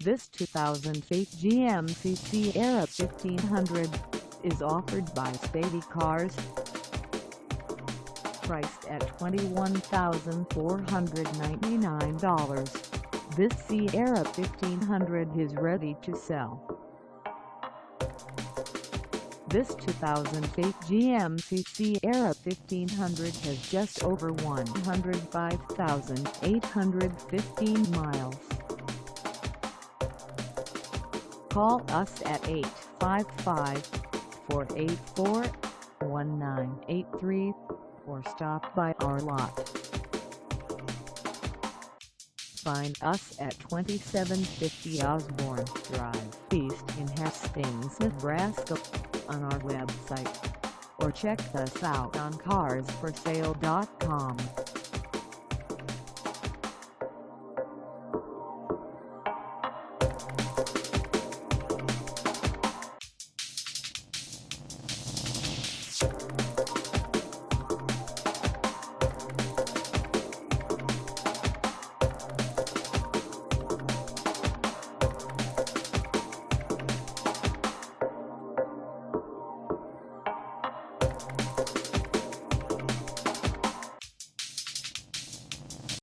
This 2008 GMC Sierra 1500 is offered by Spady Cars. Priced at $21,499, this Sierra 1500 is ready to sell. This 2008 GMC Sierra 1500 has just over 105,815 miles. Call us at 855-484-1983 or stop by our lot. Find us at 2750 Osborne Drive, East in Hastings, Nebraska, on our website, or check us out on carsforsale.com.